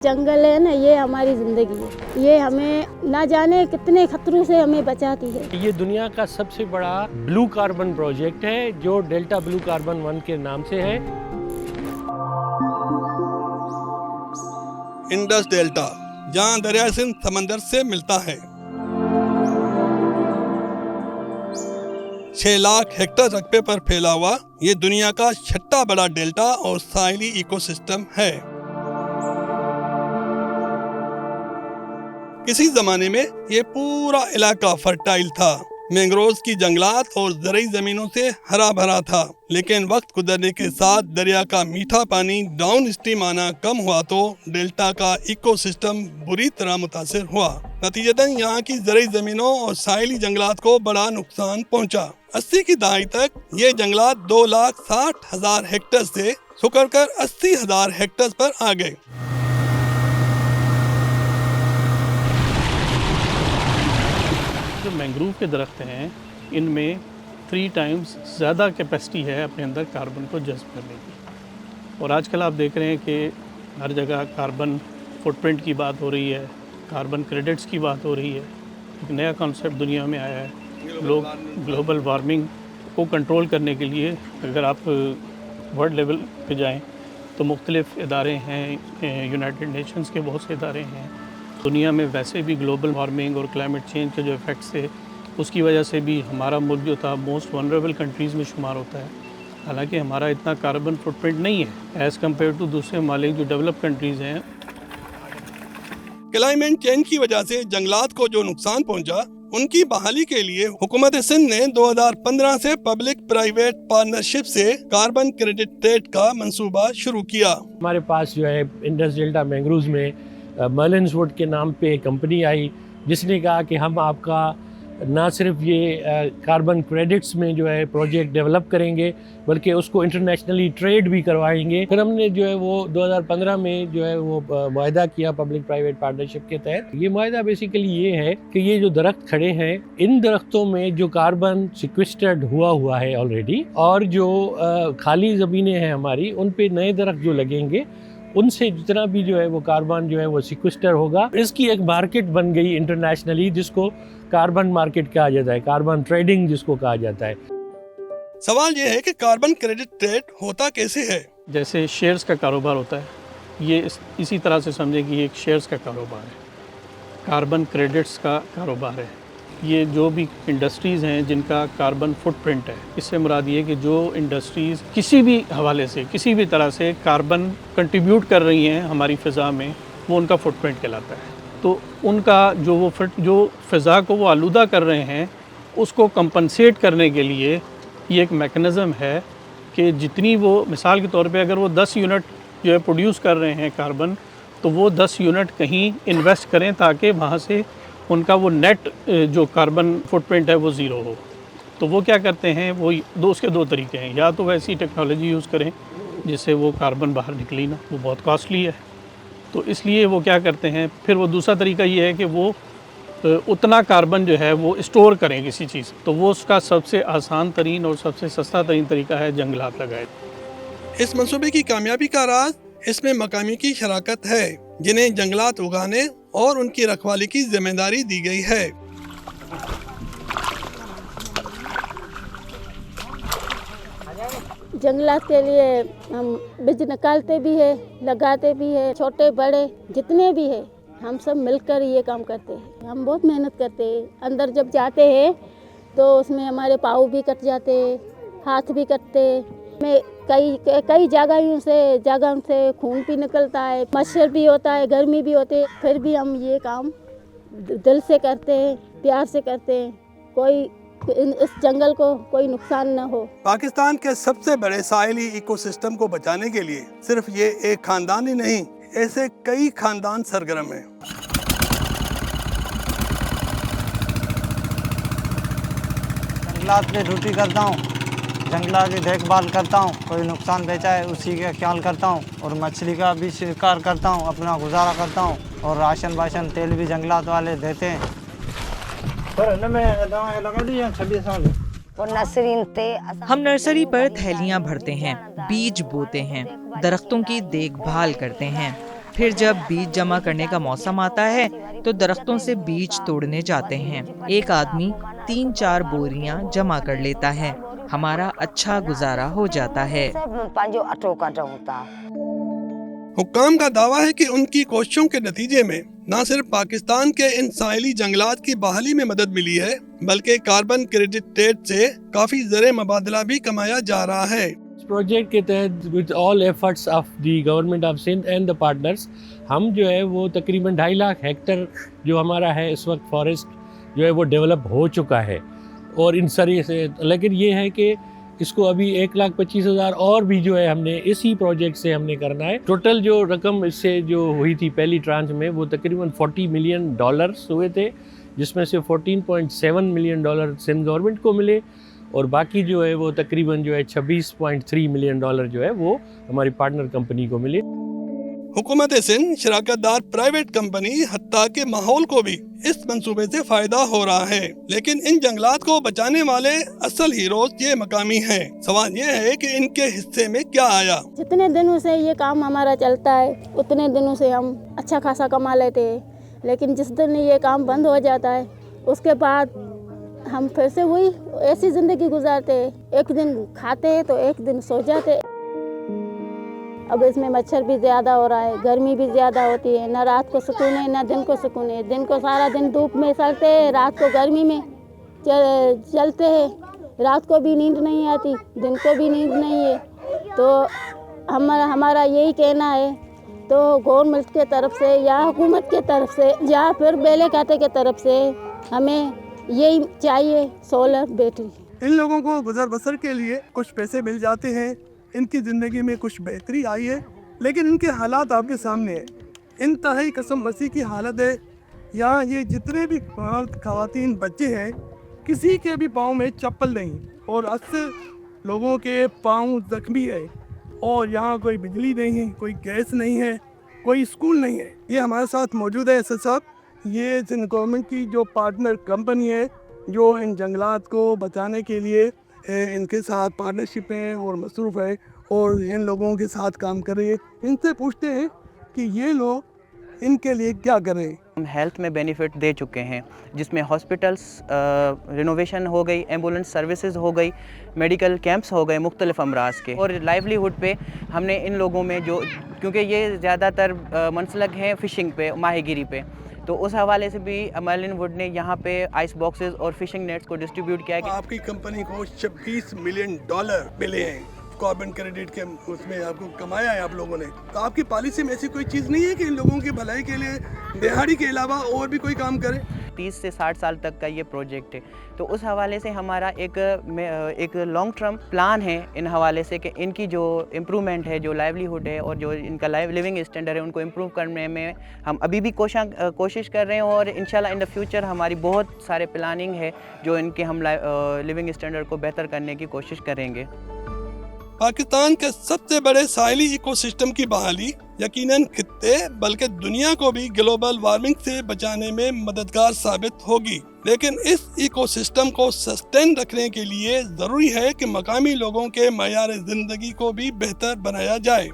जंगल है ना, ये हमारी ज़िंदगी है। ये हमें ना जाने कितने खतरों से हमें बचाती है। ये दुनिया का सबसे बड़ा ब्लू कार्बन प्रोजेक्ट है जो डेल्टा ब्लू कार्बन 1 के नाम से है। इंडस डेल्टा, जहां दरिया सिंध समंदर से मिलता है। 6 लाख हेक्टेयर रकबे पर फैला हुआ ये दुनिया का छठा बड़ा डेल्टा और साहिली इकोसिस्टम है। किसी जमाने में ये पूरा इलाका फर्टाइल था, मैंग्रोव्स की जंगलात और ज़रई जमीनों से हरा भरा था। लेकिन वक्त गुजरने के साथ दरिया का मीठा पानी डाउन स्ट्रीम आना कम हुआ तो डेल्टा का इकोसिस्टम बुरी तरह मुतासिर हुआ। नतीजतन यहाँ की ज़रई जमीनों और साहिली जंगलात को बड़ा नुकसान पहुँचा। 80 की दहाई तक ये जंगलात 2,60,000 हेक्टेयर से सुकड़ कर 80,000 हेक्टेयर पर आ गए। जो मैंग्रोव के दरख्त हैं इनमें 3 टाइम्स ज़्यादा कैपेसिटी है अपने अंदर कार्बन को जज़्ब करने की। और आजकल आप देख रहे हैं कि हर जगह कार्बन फुटप्रिंट की बात हो रही है, कार्बन क्रेडिट्स की बात हो रही है। एक नया कॉन्सेप्ट दुनिया में आया है। लोग ग्लोबल वार्मिंग को कंट्रोल करने के लिए अगर आप वर्ल्ड लेवल पे जाएं तो मुख्तलिफ़ इदारे हैं, यूनाइटेड नेशंस के बहुत से इदारे हैं। दुनिया में वैसे भी ग्लोबल वार्मिंग और क्लाइमेट चेंज के जो इफ़ेक्ट्स थे उसकी वजह से भी हमारा मुल्क जो था मोस्ट वनरेबल कंट्रीज़ में शुमार होता है। हालांकि हमारा इतना कार्बन फुटप्रिंट नहीं है एज़ कम्पेयर टू दूसरे ममालिक जो डेवलप कंट्रीज़ हैं। क्लाइमेट चेंज की वजह से जंगलात को जो नुकसान पहुंचा, उनकी बहाली के लिए हुकूमत सिंध ने 2015 से पब्लिक प्राइवेट पार्टनरशिप से कार्बन क्रेडिट ट्रेड का मंसूबा शुरू किया। हमारे पास जो है इंडस डेल्टा मैंग्रोव्स में मर्लिन्स वुड के नाम पे कंपनी आई जिसने कहा कि हम आपका ना सिर्फ ये कार्बन क्रेडिट्स में जो है प्रोजेक्ट डेवलप करेंगे बल्कि उसको इंटरनेशनली ट्रेड भी करवाएंगे। फिर हमने जो है वो 2015 में जो है वो मुआहदा किया पब्लिक प्राइवेट पार्टनरशिप के तहत। ये मुआहदा बेसिकली ये है कि ये जो दरख्त खड़े हैं इन दरख्तों में जो कार्बन सिक्वेस्टर्ड हुआ है ऑलरेडी, और जो खाली ज़मीनें हैं हमारी उन पे नए दरख्त जो लगेंगे उनसे जितना भी जो है वो कार्बन जो है वो सिक्वेस्टर होगा। इसकी एक मार्केट बन गई इंटरनेशनली जिसको कार्बन मार्केट कहा जाता है, कार्बन ट्रेडिंग जिसको कहा जाता है। सवाल ये है कि कार्बन क्रेडिट ट्रेड होता कैसे है? जैसे शेयर्स का कारोबार होता है, ये इसी तरह से समझें कि ये एक शेयर्स का कारोबार है, कार्बन क्रेडिट्स का कारोबार है। ये जो भी इंडस्ट्रीज़ हैं जिनका कार्बन फुटप्रिंट है, इससे मुराद ये कि जो इंडस्ट्रीज़ किसी भी हवाले से किसी भी तरह से कार्बन कंट्रीब्यूट कर रही हैं हमारी फ़िज़ा में, वो उनका फुटप्रिंट कहलाता है। तो उनका जो फ़िज़ा को वो आलूदा कर रहे हैं उसको कंपनसेट करने के लिए ये एक मेकनिज़म है कि जितनी वो, मिसाल के तौर पे अगर वो 10 यूनिट जो है प्रोड्यूस कर रहे हैं कार्बन, तो वो 10 यूनिट कहीं इन्वेस्ट करें ताकि वहाँ से उनका वो नेट जो कार्बन फुटप्रिंट है वो ज़ीरो हो। तो वो क्या करते हैं, वो उसके 2 तरीके हैं। या तो वैसी टेक्नोलॉजी यूज़ करें जिससे वो कार्बन बाहर निकली ना, वो बहुत कॉस्टली है, तो इसलिए वो क्या करते हैं। फिर वो दूसरा तरीका ये है कि वो उतना कार्बन जो है वो स्टोर करें किसी चीज़, तो वो उसका सबसे आसान तरीन और सबसे सस्ता तरीन तरीका है जंगलात लगाए। इस मंसूबे की कामयाबी का राज इसमें मकामी की शराकत है जिन्हें जंगलात उगाने और उनकी रखवाली की जिम्मेदारी दी गई है। जंगलात के लिए हम बीज निकालते भी है, लगाते भी है, छोटे बड़े जितने भी है हम सब मिलकर ये काम करते हैं। हम बहुत मेहनत करते हैं। अंदर जब जाते हैं तो उसमें हमारे पाँव भी कट जाते, हाथ भी कटते, में कई जगहों से खून भी निकलता है, मच्छर भी होता है, गर्मी भी होती है। फिर भी हम ये काम दिल से करते हैं, प्यार से करते हैं, कोई इस जंगल को कोई नुकसान न हो। पाकिस्तान के सबसे बड़े साहिली इकोसिस्टम को बचाने के लिए सिर्फ ये एक खानदान ही नहीं, ऐसे कई खानदान सरगर्म हैं। जंगलात में ड्यूटी करता हूँ, जंगलात की देखभाल करता हूँ, कोई नुकसान बेचा है उसी का ख्याल करता हूँ, और मछली का भी शिकार करता हूँ, अपना गुजारा करता हूँ, और राशन तेल भी जंगलात वाले देते हैं। हम नर्सरी पर थैलियां भरते हैं, बीज बोते हैं, दरख्तों की देखभाल करते हैं, پھر جب بیج جمع کرنے کا موسم آتا ہے تو درختوں سے بیج توڑنے جاتے ہیں. ایک آدمی 3-4 بوریاں جمع کر لیتا ہے. ہمارا اچھا گزارا ہو جاتا ہے. حکام کا دعویٰ ہے کہ ان کی کوششوں کے نتیجے میں نہ صرف پاکستان کے ان ساحلی جنگلات کی بحالی میں مدد ملی ہے بلکہ کاربن کریڈٹ ٹریڈ سے کافی زر مبادلہ بھی کمایا جا رہا ہے. اس پروجیکٹ کے تحت with all efforts of the government of Sindh and the partners ہم جو ہے وہ تقریباً 2.5 لاکھ ہیکٹر جو ہمارا ہے اس وقت فارسٹ جو ہے وہ ڈیولپ ہو چکا ہے. اور ان ساری سے لیکن یہ ہے کہ اس کو ابھی 1,25,000 اور بھی جو ہے ہم نے اسی پروجیکٹ سے ہم نے کرنا ہے. ٹوٹل جو رقم اس سے جو ہوئی تھی پہلی ٹرانچ میں وہ تقریباً $40 ملین ہوئے تھے, جس میں سے $14.7 ملین سندھ گورنمنٹ کو ملے اور باقی جو ہے وہ تقریباً جو ہے $26.3 ملین جو ہے وہ ہماری پارٹنر کمپنی کو ملے. حکومت سندھ شراکت دار پرائیویٹ کمپنی حتیٰ کہ ماحول کو بھی اس منصوبے سے فائدہ ہو رہا ہے, لیکن ان جنگلات کو بچانے والے اصل ہیروز یہ مقامی ہیں. سوال یہ ہے کہ ان کے حصے میں کیا آیا. جتنے دنوں سے یہ کام ہمارا چلتا ہے اتنے دنوں سے ہم اچھا خاصا کما لیتے ہیں, لیکن جس دن یہ کام بند ہو جاتا ہے اس کے بعد ہم پھر سے وہی ایسی زندگی گزارتے ہیں. ایک دن کھاتے ہیں تو ایک دن سو جاتے. اب اس میں مچھر بھی زیادہ ہو رہا ہے, گرمی بھی زیادہ ہوتی ہے, نہ رات کو سکون ہے نہ دن کو سکون ہے. دن کو سارا دن دھوپ میں سڑتے ہیں, رات کو گرمی میں چلتے ہیں, رات کو بھی نیند نہیں آتی, دن کو بھی نیند نہیں ہے. تو ہمارا یہی کہنا ہے تو گورنمنٹ کے طرف سے یا حکومت کے طرف سے یا پھر بیلے کھاتے کے طرف سے ہمیں یہی چاہیے سولر بیٹری. ان لوگوں کو گزر بسر کے لیے کچھ پیسے مل جاتے ہیں, ان کی زندگی میں کچھ بہتری آئی ہے, لیکن ان کے حالات آپ کے سامنے ہیں. انتہائی قسم بسی کی حالت ہے. یہاں یہ جتنے بھی خواتین بچے ہیں کسی کے بھی پاؤں میں چپل نہیں اور اکثر لوگوں کے پاؤں زخمی ہے, اور یہاں کوئی بجلی نہیں ہے, کوئی گیس نہیں ہے, کوئی اسکول نہیں ہے. یہ ہمارے ساتھ موجود ہے اسد صاحب, یہ سندھ گورنمنٹ کی جو پارٹنر کمپنی ہے جو ان جنگلات کو بچانے کے لیے ان کے ساتھ پارٹنرشپ ہے اور مصروف ہے اور ان لوگوں کے ساتھ کام کر رہی ہے. ان سے پوچھتے ہیں کہ یہ لوگ ان کے لیے کیا کر رہے ہیں. ہم ہیلتھ میں بینیفٹ دے چکے ہیں, جس میں ہاسپٹلس رینوویشن ہو گئی, ایمبولینس سروسز ہو گئی, میڈیکل کیمپس ہو گئے مختلف امراض کے, اور لائیولیہوڈ پہ ہم نے ان لوگوں میں جو کیونکہ یہ زیادہ تر منسلک ہیں فشنگ پہ, ماہی گیری پہ, تو اس حوالے سے بھی مرلن ووڈ نے یہاں پہ آئس باکسز اور فشنگ نیٹس کو ڈسٹریبیوٹ کیا ہے. آپ کی کمپنی کو $26 ملین ملے ہیں کاربن کریڈٹ کے, اس میں آپ کو کمایا ہے آپ لوگوں نے. تو آپ کی پالیسی میں ایسی کوئی چیز نہیں ہے کہ ان لوگوں کی بھلائی کے لیے دہاڑی کے علاوہ اور بھی کوئی کام کرے؟ 30 سے 60 سال تک کا یہ پروجیکٹ ہے, تو اس حوالے سے ہمارا ایک لانگ ٹرم پلان ہے ان حوالے سے کہ ان کی جو امپرومنٹ ہے, جو لائیولیہوڈ ہے اور جو ان کا لیونگ اسٹینڈرڈ ہے, ان کو امپروو کرنے میں ہم ابھی بھی کوشش کر رہے ہیں, اور انشاءاللہ ان دا فیوچر ہماری بہت سارے پلاننگ ہے جو ان کے ہم لیونگ اسٹینڈرڈ کو بہتر کرنے کی کوشش کریں گے. پاکستان کے سب سے بڑے ساحلی ایکو سسٹم کی بحالی یقیناً خطے بلکہ دنیا کو بھی گلوبل وارمنگ سے بچانے میں مددگار ثابت ہوگی, لیکن اس ایکو سسٹم کو سسٹین رکھنے کے لیے ضروری ہے کہ مقامی لوگوں کے معیار زندگی کو بھی بہتر بنایا جائے.